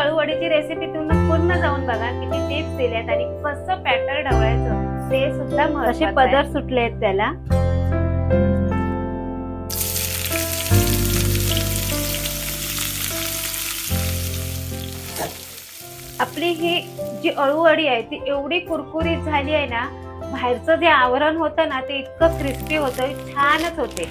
अळूवडीची recipe तुम्ही पूर्ण जाऊन बघा, किती टिप्स दिल्यात आणि कसं बॅटर ढवळायचं ते सुद्धा महत्त्वाचं आहे. असे पदर सुटलेत त्याला. आपली ही जी अळूवडी आहे ती एवढी कुरकुरीत झाली आहे ना, बाहेरचं जे आवरण होतं ना ते इतकं क्रिस्पी होतं, छानच होते.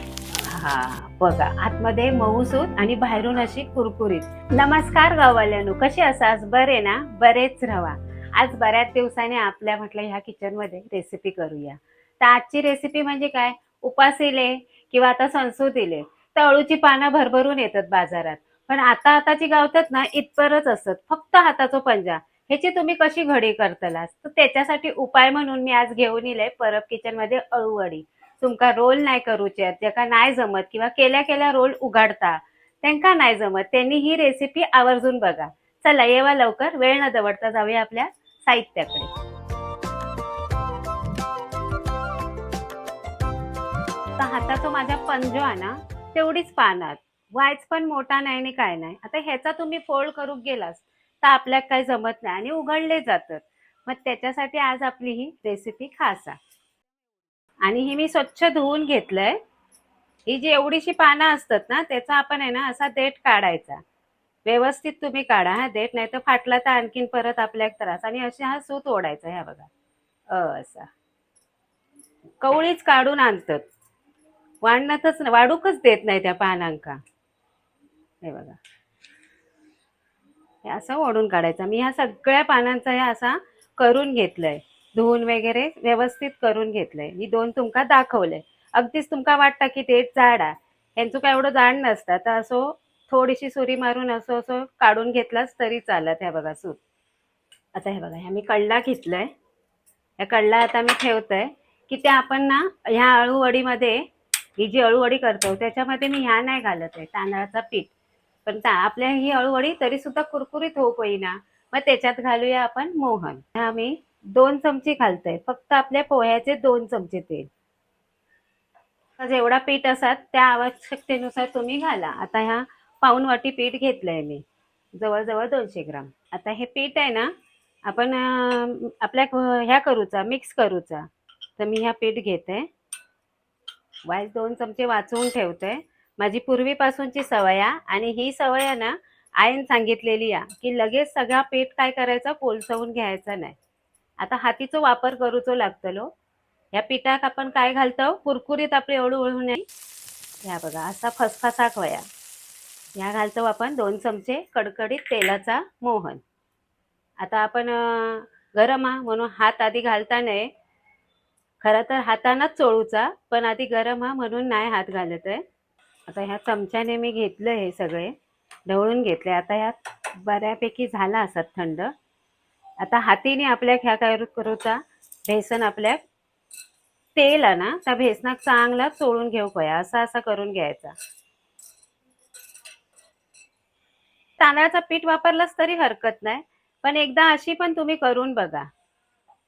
हा बघा, आतमध्ये मऊसूत आणि बाहेरून अशी कुरकुरीत. नमस्कार गाववाल्यांनो, कसे असास? बरे ना? बरेच रहा. आज बऱ्याच दिवसाने आपल्या म्हटलं ह्या किचन मध्ये रेसिपी करूया. तर आजची रेसिपी म्हणजे काय, उपास इले किंवा आता संसूत इले तर अळूची पानं भरभरून येतात बाजारात. पण आताची गावतात ना इतपरच असत, फक्त हाताचो पंजा. ह्याची तुम्ही कशी घडी करतलास, तर त्याच्यासाठी उपाय म्हणून मी आज घेऊन इले परब किचन मध्ये अळूवडी. तुमका रोल नाही करूचे, ज्याका नाही जमत किंवा केल्या केल्या रोल उघडता त्यांका नाही जमत, त्यांनी ही रेसिपी आवर्जून बघा. चला येवा लवकर, वेळ न दवडता जाऊया आपल्या साहित्याकडे. तर हाताचा माझ्या पंजो आहे ना तेवढीच पानात, वायच पण मोठा नाही आणि काय नाही. आता ह्याचा तुम्ही फोल्ड करू गेलास तर आपल्याला काही जमत नाही आणि उघडले जातात. मग त्याच्यासाठी आज आपली ही रेसिपी खास आहे. आणि ही मी स्वच्छ धुवून घेतलंय. ही जी एवढीशी पानं असतात ना त्याचा आपण आहे ना असा देठ काढायचा. व्यवस्थित तुम्ही काढा हा देठ, नाही तर फाटला तर आणखीन परत आपल्याला त्रास. आणि असे हा सूत ओढायचा, ह्या बघा असा कवळीच काढून आणतात, वाढणातच वाढूकच देत नाही त्या पानांका. हे बघा, हे असं ओढून काढायचं. मी ह्या सगळ्या पानांचा हे असा करून घेतलंय, धुवून वगैरे व्यवस्थित करून घेतलंय. मी दोन तुमका दाखवलंय. अगदीच तुमका वाटतं की ते जाड आहे, यांचं काय एवढं जाड नसतं. तर असं थोडीशी सुरी मारून असं असं काढून घेतलास तरी चालत. हे बघा सूत. आता हे बघा, ह्या मी कडला घेतलंय. या कडला आता मी ठेवतोय की ते आपण ना ह्या अळूवडीमध्ये, ही जी अळूवडी करतो त्याच्यामध्ये मी ह्या नाही घालत आहे तांदळाचा पीठ. पण आपल्या ही अळूवडी तरी सुद्धा कुरकुरीत होऊ होईना, मग त्याच्यात घालूया आपण मोहन. ह्या मी 2 चमचे घालतोय, फक्त आपल्या पोह्याचे 2 चमचे तेल. जेवढा पीठ असत त्या आवश्यकतेनुसार तुम्ही घाला. आता ह्या पाऊण वाटी पीठ घेतलंय मी, जवळजवळ 200 ग्राम. आता हे पीठ आहे ना आपण आपल्या ह्या करूचा, मिक्स करूचा. तर मी ह्या पीठ घेते, वाईस 2 चमचे वाचवून ठेवते. माझी पूर्वीपासूनची सवय आहे आणि ही सवय आहे ना आईन सांगितलेली आहे की लगेच सगळा पीठ काय करायचा, कोलसवून घ्यायचा नाही. आता हातीचा वापर करूचो लागतलो. या पिठात आपण काय घालतो, कुरकुरीत आपली अळू नाही. ह्या बघा असा फसफसा वया ह्या घालतो आपण 2 चमचे कडकडीत तेलाचा मोहन. आता आपण गरम हा म्हणून हात आधी घालता नाही, खरं तर हातानच चोळूचा, पण आधी गरम हा म्हणून नाही हात घालत आहे. आता ह्या चमच्याने मी घेतलं, हे सगळे ढवळून घेतले. आता ह्यात बऱ्यापैकी झाला असत थंड. आता हातीने आपल्या ह्या काय करूचा, बेसन आपल्या तेल आहे ना त्या बेसनात चांगला चोळून घेऊ पया, असा असा करून घ्यायचा. तांदळाचा पीठ वापरलास तरी हरकत नाही, पण एकदा अशी पण तुम्ही करून बघा,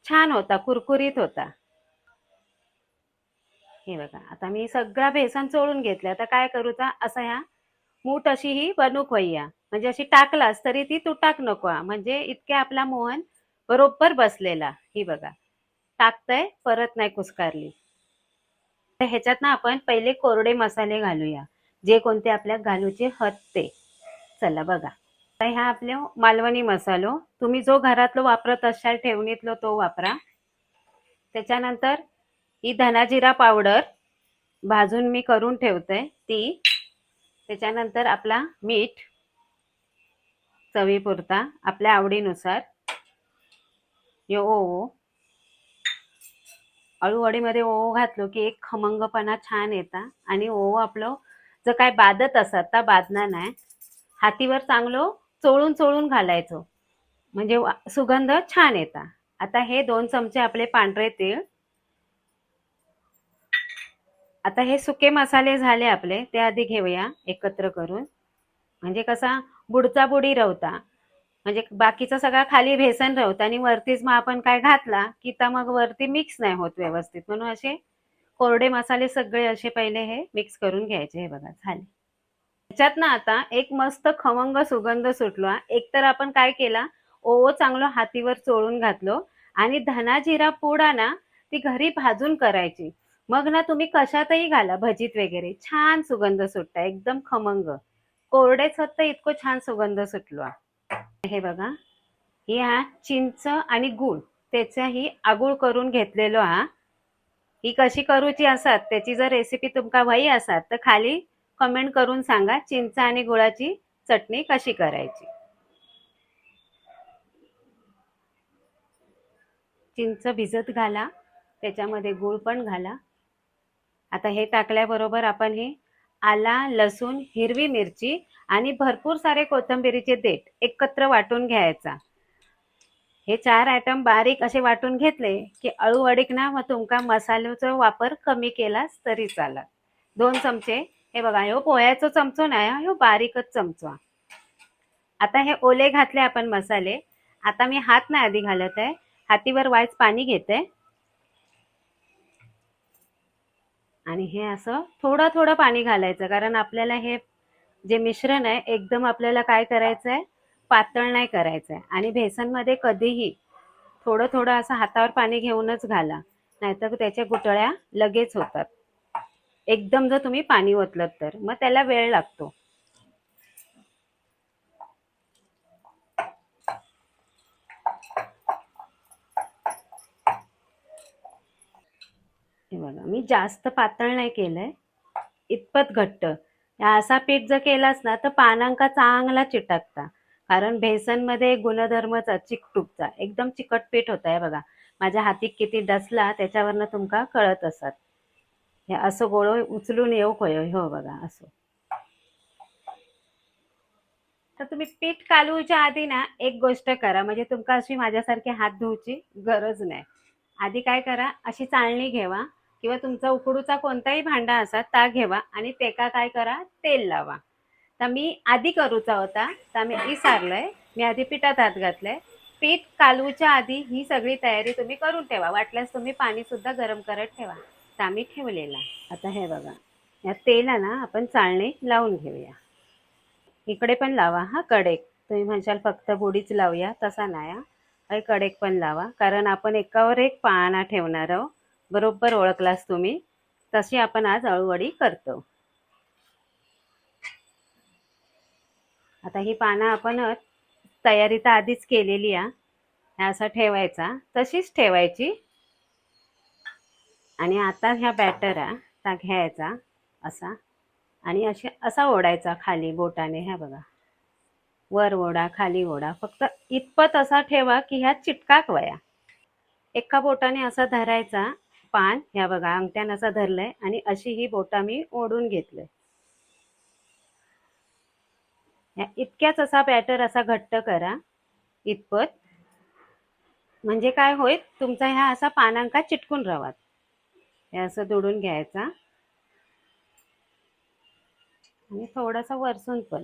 छान होता, कुरकुरीत होता. हे बघा, आता मी सगळा बेसन चोळून घेतलं. आता काय करूचा, असा ह्या मूठ अशी ही बनूक होईया, म्हणजे अशी टाकलास तरी ती तुटाक नको, म्हणजे इतके आपला मोहन बरोबर बसलेला. ही बघा, टाकतय परत नाही कुस्कारली. तर ह्याच्यात ना आपण पहिले कोरडे मसाले घालूया, जे कोणते आपल्या घालूचे हत ते. चला बघा, आता ह्या आपल्या मालवणी मसालो, तुम्ही जो घरातलो वापरत असाल ठेवणीतलो तो वापरा. त्याच्यानंतर ही धनाजिरा पावडर भाजून मी करून ठेवते ती. त्याच्यानंतर आपला मीठ चवीपुरता, आपल्या आवडीनुसार. यो ओवा, अळूवडीमध्ये ओवा घातलो की एक खमंगपणा छान येता. आणि ओवा आपलं जर काय बादत असत तर बादना नाही, हातीवर चांगलं चोळून चोळून घालायचो, म्हणजे सुगंध छान येता. आता हे 2 चमचे आपले पांढरे तीळ. आता हे सुके मसाले झाले आपले, ते आधी घेऊया एकत्र करून, म्हणजे कसा बुडचा बुडी रवता, म्हणजे बाकीचा सगळा खाली बेसन रवता आणि वरतीच मग आपण काय घातला की तर मग वरती मिक्स नाही होत व्यवस्थित, म्हणून असे कोरडे मसाले सगळे असे पहिले हे मिक्स करून घ्यायचे. हे बघा झाले. त्याच्यात ना आता एक मस्त खमंग सुगंध सुटला. एक तर आपण काय केला, ओवं चांगलं हातीवर चोळून घातलो आणि धना जिरा पूड ना ती घरी भाजून करायची. मग ना तुम्ही कशातही घाला, भजीत वगैरे छान सुगंध सुटता, एकदम खमंग. कोरडेच होत इतकं छान सुगंध सुटला. हे बघा, ही हा चिंच आणि गूळ त्याचाही आगूळ करून घेतलेलो हा. ही कशी करूची असतात त्याची जर रेसिपी तुमका हवी असतात तर खाली कमेंट करून सांगा, चिंच आणि गुळाची चटणी कशी करायची. चिंच भिजत घाला, त्याच्यामध्ये गूळ पण घाला. आता हे टाकल्याबरोबर आपण हे आला, लसूण, हिरवी मिरची आणि भरपूर सारे कोथिंबीरीचे देठ एकत्र वाटून घ्यायचा. हे 4 आयटम बारीक असे वाटून घेतले की अळूवडीक ना मग तुमका मसाल्याचा वापर कमी केलास तरी चालत. 2 चमचे. हे बघा, ह्यो पोह्याचा चमचो नाही, ह्यो बारीकच चमचो. आता हे ओले घातले आपण मसाले. आता मी हात नाही आधी घालत आहे, हातीवर वाईच पाणी घेते आणि हे असं थोडं थोडं पाणी घालायचं, कारण आपल्याला हे जे मिश्रण आहे एकदम आपल्याला काय करायचं आहे, पातळ नाही करायचं आहे. आणि बेसनमध्ये कधीही थोडं थोडं असं हातावर पाणी घेऊनच घाला, नाहीतर त्याच्या गुठळ्या लगेच होतात. एकदम जर तुम्ही पाणी ओतलत तर मग त्याला वेळ लागतो. हे बघा, मी जास्त पातळ नाही केलंय, इतपत घट्ट. असा पीठ जर केलास ना तर पानांका चांगला चिटकता, कारण बेसनमध्ये गुणधर्मचा चिकटूकचा एकदम चिकट पीठ होत आहे. बघा माझ्या हाती किती डसला त्याच्यावरनं तुमका कळत असत. हे असं गोळ उचलून येऊ खयो. हो बघा असं. तर तुम्ही पीठ कालवूच्या आधी ना एक गोष्ट करा, म्हणजे तुमका अशी माझ्यासारखी हात धुवची गरज नाही. आधी काय करा, अशी चाळणी घेवा किंवा तुमचा उकडूचा कोणताही भांडा असा ता घेवा आणि तेका काय करा, तेल लावा. तर मी आधी करूचा होता तर मी विसरलंय, मी आधी पिठात हात घातलाय. पीठ कालवूच्या आधी ही सगळी तयारी तुम्ही करून ठेवा, वाटल्यास तुम्ही पाणी सुद्धा गरम करत ठेवा. तर आम्ही ठेवलेला. आता हे बघा, या तेल ना आपण चाळणी लावून घेऊया. इकडे पण लावा हा कडेक. तुम्ही म्हणशाल फक्त बुडीच लावूया, तसा नाही हा, कडेक पण लावा, कारण आपण एकावर एक पाना ठेवणार आहोत. बरोबर ओळखलास तुम्ही, तशी आपण आज अळूवडी करतो. आता ही पानं आपण तयारी तर आधीच केलेली आहे. ह्या असं ठेवायचा, तशीच ठेवायची. आणि आता ह्या बॅटर ता घ्यायचा असा आणि असा ओढायचा खाली बोटाने. ह्या बघा, वर ओढा, खाली ओढा, फक्त इतपत असा ठेवा की ह्या चिटकाक वया. एका बोटाने असा धरायचा पान. ह्या बघा, अंगठ्यान असा धरलंय आणि अशी ही बोटा मी ओढून घेतलंय. इतक्याच असा बॅटर असा घट्ट करा इतपत, म्हणजे काय होईल, तुमचा ह्या असा पानांका चिटकून राहावा. हे असं दोडून घ्यायचा आणि थोडासा वरसून पण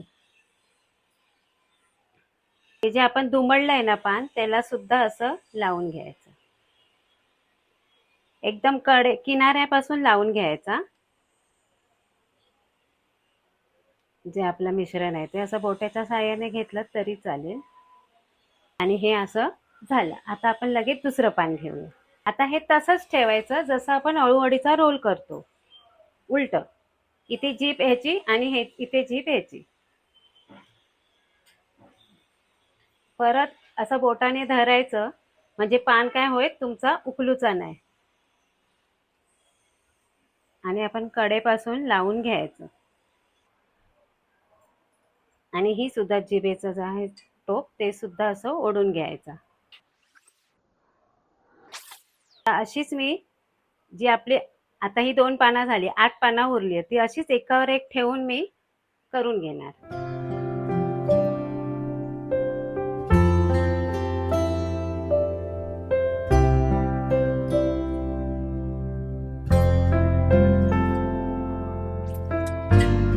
हे जे आपण दुमडलंय ना पान, त्याला सुद्धा असं लावून घ्यायचं. एकदम किनाऱ्यापासून लावून घ्यायचा. जे आपलं मिश्रण आहे ते असं बोटाच्या साहाय्याने घेतलं तरी चालेल. आणि हे असं झालं. आता आपण लगेच दुसरं पान घेऊया. आता हे तसंच ठेवायचं जसं आपण अळूवडीचा रोल करतो, उलट. इथे जीभ ह्याची आणि हे इथे जीभ ह्याची. परत असं बोटाने धरायचं, म्हणजे पान काय होईल तुमचा उकलूचा नाही. आणि आपण कडेपासून लावून घ्यायचं. आणि ही सुद्धा जिभेचं जे आहे टोक ते सुद्धा असं ओढून घ्यायचा. अशीच मी जी आपली आता ही 2 पानं झाली, 8 पानं उरली आहे, ती अशीच एकावर एक ठेवून मी करून घेणार.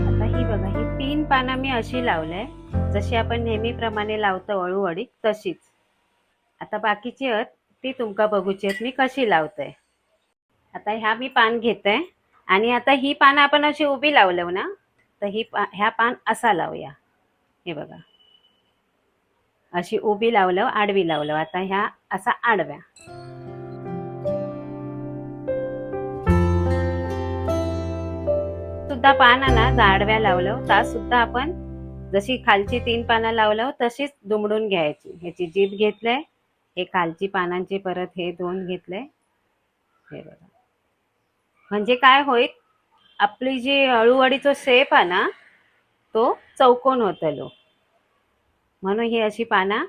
आता ही बघा, ही 3 पानं मी अशी लावलंय, जशी आपण नेहमीप्रमाणे लावतो अळूवडी तशीच. आता बाकीची ती तुमका बघूची आहेत मी कशी लावते. आता ह्या मी पान घेते आणि आता ही पानं आपण अशी उभी लावलव ना, तर ह्या पान असा लावूया. हे बघा, अशी उभी लावलव, आडवी लावलव. आता ह्या असा आडव्या सुद्धा पाना ना आडव्या लावलव, ता सुद्धा आपण जशी खालची 3 पानं लावलव तशीच दुमडून घ्यायची. ह्याची जीभ घेतलंय, हे खालची पानांची परत हे 2 घेतले. हे बघा, म्हणजे काय होईल, आपली जी अळूवडीचा शेप आहे ना, तो चौकोन होतलो. म्हणून ही अशी पाना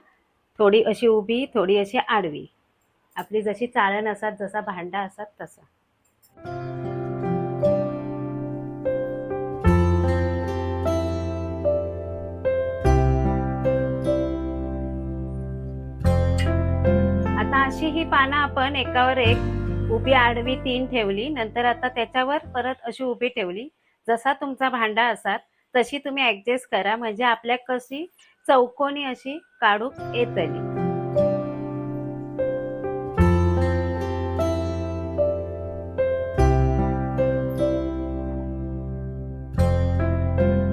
थोडी अशी उभी, थोडी अशी आडवी, आपली जशी चाळण असतात, जसा भांडा असतात तसा. आता अशी ही पानं आपण एकावर एक उभी आडवी 3 ठेवली. नंतर आता त्याच्यावर परत अशी उभी ठेवली. जसा तुमचा भांडा असाल तशी तुम्ही ऍडजस्ट करा, म्हणजे आपल्या कशी चौकोनी अशी काढूक येतली.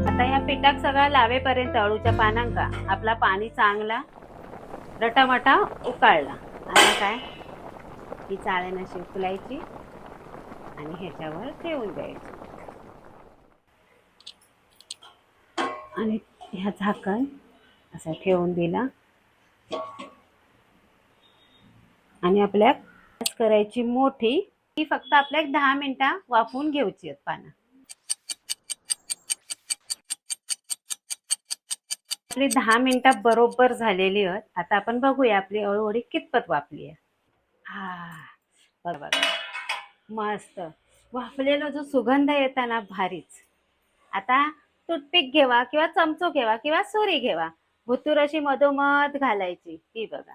आता ह्या पिठाक सगळा लावेपर्यंत अळूच्या पानांका आपला पाणी चांगला रटामटा उकाळला. आता काय, ही चाळण अशी उकलायची आणि ह्याच्यावर ठेवून द्यायची आणि ह्या झाकण असं ठेवून दिला आणि आपल्या करायची मोठी, ही फक्त आपल्या 10 मिनिटं वाफवून घ्यायची आहेत पानं. आपली 10 मिनिटं बरोबर झालेली आहेत. आता आपण बघूया आपली अळूवडी कितपत वाफली आहे. बघा, मस्त वाफलेला जो सुगंध येता ना, भारीच. आता टूथपिक घेवा किंवा चमचो घेवा किंवा सुरी घेवा, भुतूर अशी मधोमध घालायची. ही बघा,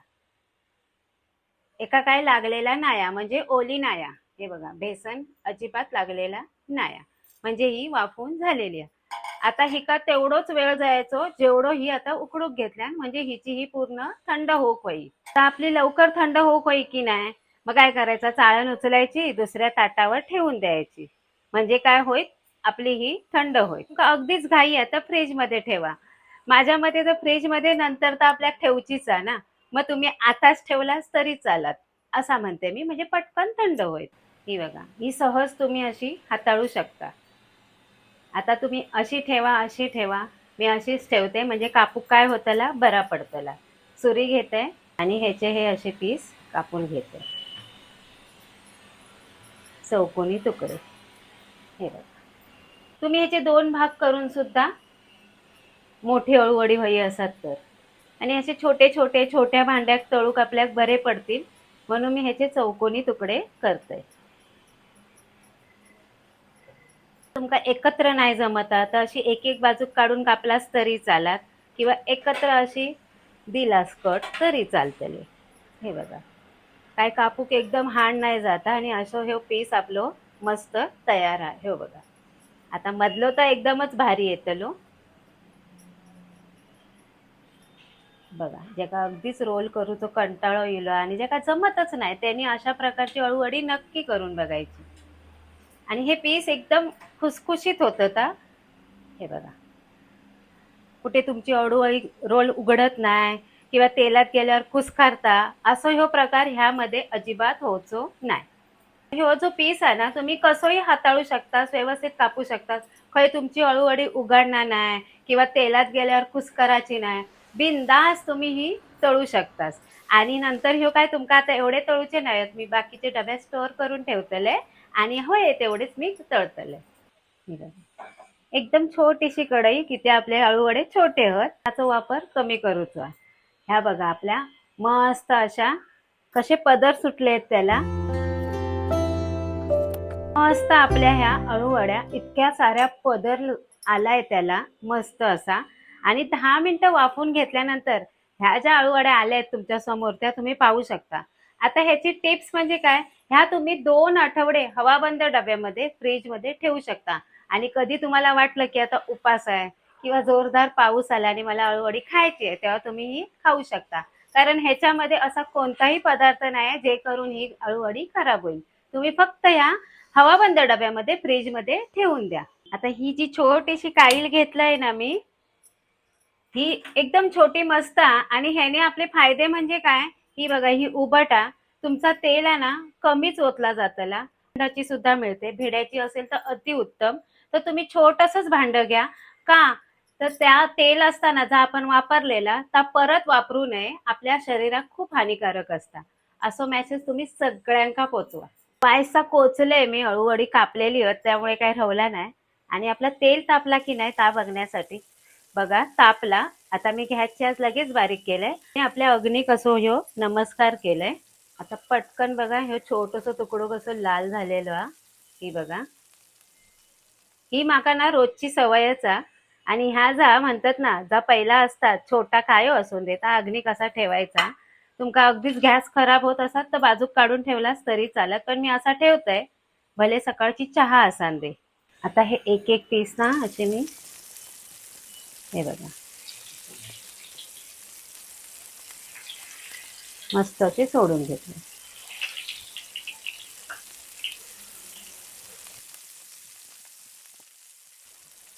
एका काय लागलेला नाया, म्हणजे ओली नाया. हे बघा, बेसन अजिबात लागलेला नाया, म्हणजे ही वाफवून झालेली आहे. आता ही का तेवढोच वेळ जायचो जेवढं ही आता उकडूक घेतल्या, म्हणजे हिची ही पूर्ण थंड होक होई. तर आपली लवकर थंड होक होई की नाही, मग काय करायचं, चाळण उचलायची, दुसऱ्या ताटावर ठेवून द्यायची. म्हणजे काय होईल, आपली ही थंड होईल. अगदीच घाई आहे तर फ्रीज मध्ये ठेवा. माझ्या मते तर फ्रीज मध्ये नंतर तर आपल्या ठेवचीच आहे ना, मग तुम्ही आताच ठेवलास तरी चालत, असा म्हणते मी, म्हणजे पटकन थंड होईल. ही बघा, ही सहज तुम्ही अशी हाताळू शकता. आता तुम्ही अशी ठेवा, अशी ठेवा, मी अशीच ठेवते, म्हणजे कापूक काय होतला बरा पडतला. सुरी घेते आणि ह्याचे हे असे पीस कापून घेते, चौकोनी तुकडे. हे बघा, तुम्ही ह्याचे 2 भाग करून सुद्धा मोठी अळूवडी हवी असतात तर, आणि असे छोटे छोटे छोट्या भांड्यात तळूक आपल्याक बरे पडतील, म्हणून मी ह्याचे चौकोनी तुकडे करते. तुमका एकत्र नाही जमता तर अशी एक एक बाजू काढून कापलास तरी चालात, किंवा एकत्र अशी दिलास कट तरी चालतले. हे बघा, काय कापूक एकदम हाड नाही जाता आणि असं हे पीस आपलं मस्त तयार आहे. हे बघा, आता मधलो तर एकदमच भारी येतलो. बघा, ज्याका अगदीच रोल करूचो कंटाळो येलो आणि ज्याका जमतच नाही, त्यांनी अशा प्रकारची अळूवडी नक्की करून बघायची. आणि हे पीस एकदम खुसखुशीत होतं ता. हे बघा, कुठे तुमची अळूवडी रोल उघडत नाही किंवा तेलात गेल्यावर कुसकारता, असं ह्यो प्रकार ह्यामध्ये अजिबात होचो नाही. ह्यो जो पीस आहे ना, तुम्ही कसोही हाताळू शकता, व्यवस्थित कापू शकता. खय तुमची अळूवडी उघडणार नाही किंवा तेलात गेल्यावर कुस्कराची नाही, बिनदास तुम्ही ही तळू शकतास. आणि नंतर ह्यो काय, तुमका आता एवढे तळूचे नाहीत, मी बाकीचे डब्यात स्टोअर करून ठेवतले आणि होय तेवढेच मी तळतले. एकदम छोटीशी कढई, किती आपले अळूवडे छोटे आहेत, त्याचा वापर कमी करूचा. ह्या बघा, आपल्या मस्त अशा कसे पदर सुटले आहेत त्याला. मस्त आपल्या ह्या अळूवड्या इतक्या साऱ्या पदर आलाय त्याला, मस्त असा. आणि 10 मिनिटं वाफवून घेतल्यानंतर ह्या ज्या अळूवड्या आल्या आहेत तुमच्या समोर, त्या तुम्ही पाहू शकता. आता ह्याची टिप्स म्हणजे काय, ह्या तुम्ही 2 आठवडे हवाबंद डब्यामध्ये फ्रीजमध्ये ठेवू शकता. आणि कधी तुम्हाला वाटलं की आता उपास आहे किंवा जोरदार पाऊस आला आणि मला अळूवडी खायची आहे, तेव्हा तुम्ही ही खाऊ शकता. कारण ह्याच्यामध्ये असा कोणताही पदार्थ नाही जे करून ही अळूवडी खराब होईल. तुम्ही फक्त या हवाबंद डब्यामध्ये फ्रीजमध्ये ठेवून द्या. आता ही जी छोटीशी काईल घेतलाय ना मी, ही एकदम छोटी मस्त आणि ह्याने आपले फायदे म्हणजे काय, ही बघा ही उबटा तुमचा तेल आहे ना कमीच ओतला जातला. भांड्याची सुद्धा मिळते, भिड्याची असेल तर अति उत्तम. तर तुम्ही छोटसच भांड घ्या का, तर त्या तेल असताना जर आपण वापरलेला तर परत वापरू नये, आपल्या शरीरात खूप हानिकारक असता. असं मेसेज तुम्ही सगळ्यांका पोचवा. पायसा कोचले मी अळूवडी कापलेली होत त्यामुळे काही ठेवला नाही. आणि आपला तेल तापला की नाही ता बघण्यासाठी बघा तापला. आता मी गॅसची आज लगेच बारीक केलंय आणि आपल्या अग्नी कसो ह्यो नमस्कार केलंय. आता पटकन बघा हे छोटस तुकडो कसं लाल झालेलं ही बघा. ही माका ना रोजची सवयच आणि ह्या जा म्हणतात ना जा पहिला असतात छोटा कायो असून देता अग्नी कसा ठेवायचा. तुमका अगदीच गॅस खराब होत असत तर बाजूक काढून ठेवलास तरी चालत, पण मी असा ठेवतोय भले सकाळची चहा असान दे. आता हे एक एक पीस ना असे मी हे बघा मस्त असे सोडून घेतले.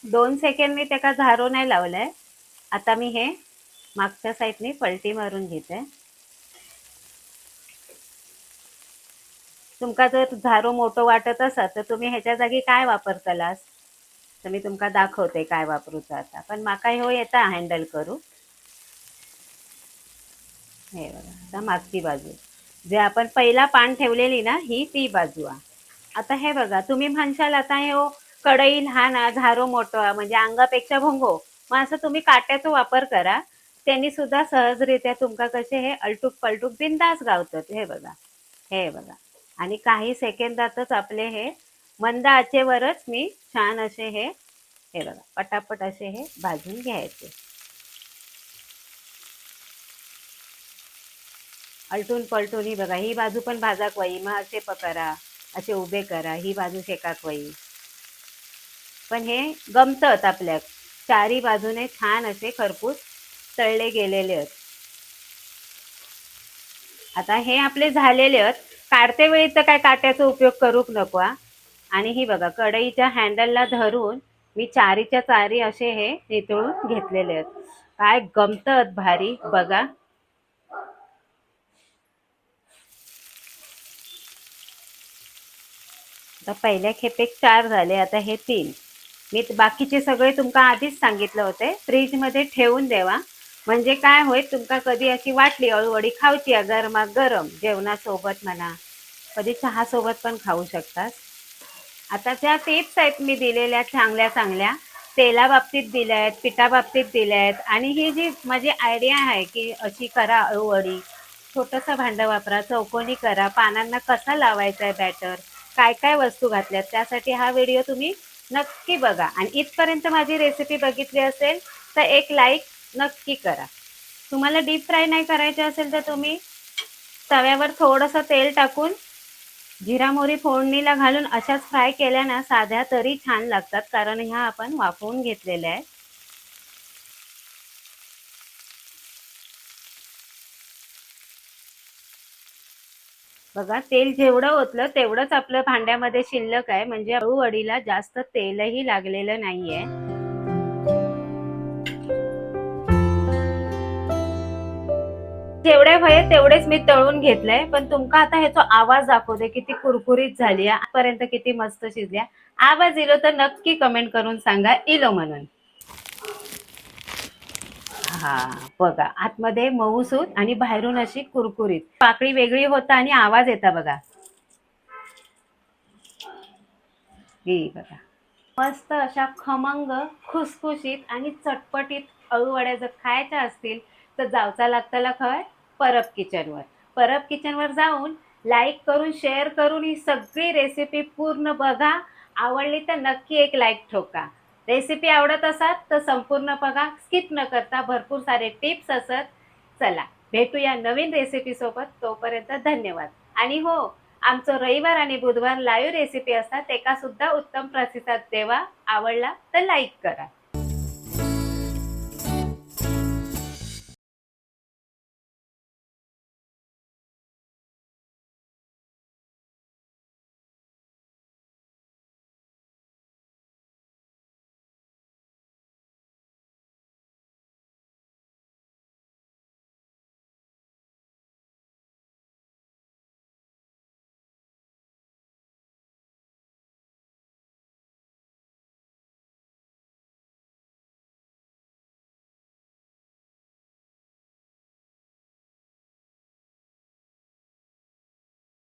2 सेकंड मी त्याला झारो नाही लावलाय. आता मी हे मागच्या साईडने पलटी मारून घेते. तुमका जर झारो मोठं वाटत असत तर तुम्ही ह्याच्या जागी काय वापरतलास, तर मी तुमका दाखवते काय वापरूचं आता. पण माका हो येता हँडल करू. हे बघा आता मागची बाजू जे आपण पहिला पान ठेवलेली ना ही ती बाजू आता हे बघा तुम्ही म्हणशाल आता हे कढई लहान झारो मोठं म्हणजे अंगापेक्षा भोंगो, मग असं तुम्ही काट्याचा वापर करा. त्यांनी सुद्धा सहजरित्या तुमका कसे हे अलटूक पलटूक बिंदास गावतात. हे बघा हे बघा आणि काही सेकंदातच आपले हे मंद आचेवरच मी छान असे हे बघा पटापट असे हे भाजून घ्यायचे. अलटून पलटून ही बघा ही बाजू पण भाजाक वई, मग असे पकरा असे उभे करा, ही बाजू शेकाक वई. पण हे गमतत आपल्याक चारी बाजूने छान असे खरपूस तळले गेलेले आहेत. आता हे आपले झालेले आहेत. काढते वेळी तर काय काट्याचा उपयोग करूक नको. आणि ही बघा कढईच्या हँडलला धरून मी चारीच्या चारी असे हे नितळून घेतलेले आहेत. काय गमतत भारी बघा. आता पहिल्या खेपेक 4 झाले, आता हे 3. मी बाकीचे सगळे तुमका आधीच सांगितलं होते फ्रीजमध्ये ठेवून देवा, म्हणजे काय होईल तुमका कधी अशी वाटली अळूवडी खाऊची गरमा गरम जेवणासोबत म्हणा, कधी चहा सोबत पण खाऊ शकतात. आता त्या टिप्स आहेत मी दिलेल्या चांगल्या चांगल्या, तेला बाबतीत दिल्या आहेत, पिठा बाबतीत दिल्या आहेत. आणि ही जी माझी आयडिया आहे की अशी करा अळूवडी, छोटंसं भांडं वापरा, चौकोनी करा, पानांना कसा लावायचा आहे बॅटर, काय काय वस्तू घातल्यात त्यासाठी हा व्हिडिओ तुम्ही नक्की बघा. आणि इथपर्यंत माझी रेसिपी बघितली असेल तर एक लाईक नक्की करा. तुम्हाला डीप फ्राय नाही करायचे असेल तर तुम्ही तव्यावर थोडंसं तेल टाकून जिरा मोहरी फोडणीला घालून अशाच फ्राय केल्या ना साध्या तरी छान लागतात, कारण ह्या आपण वाफवून घेतलेल्या आहेत. बघा तेल जेवढं ओतलं तेवढंच आपलं भांड्यामध्ये शिल्लक आहे, म्हणजे अळूवडीला जास्त तेलही लागलेलं नाहीये. जेवढे भये तेवढेच मी तळून घेतलंय, पण तुमका आता ह्याचा आवाज दाखवते किती कुरकुरीत झाली आजपर्यंत, किती मस्त शिजल्या. आवाज इलो तर नक्की कमेंट करून सांगा इलो म्हणून. हा बघा आतमध्ये मऊसूत आणि बाहेरून अशी कुरकुरीत पाकळी वेगळी होता आणि आवाज येता बघा. ही बघा मस्त अशा खमंग खुसखुशीत आणि चटपटीत अळूवड्या जर खायच्या असतील तर जावचा लागताला खय परब किचनवर. परब किचनवर जाऊन लाईक करून शेअर करून ही सगळी रेसिपी पूर्ण बघा. आवडली तर नक्की एक लाईक ठोका. रेसिपी आवडत असाल तर संपूर्ण बघा, स्किप न करता. भरपूर सारे टिप्स असत. चला भेटूया नवीन रेसिपी सोबत, तोपर्यंत धन्यवाद. आणि हो, आमचं रविवार आणि बुधवार लाईव्ह रेसिपी असतात, एका सुद्धा उत्तम प्रतिसाद देवा. आवडला तर लाईक करा.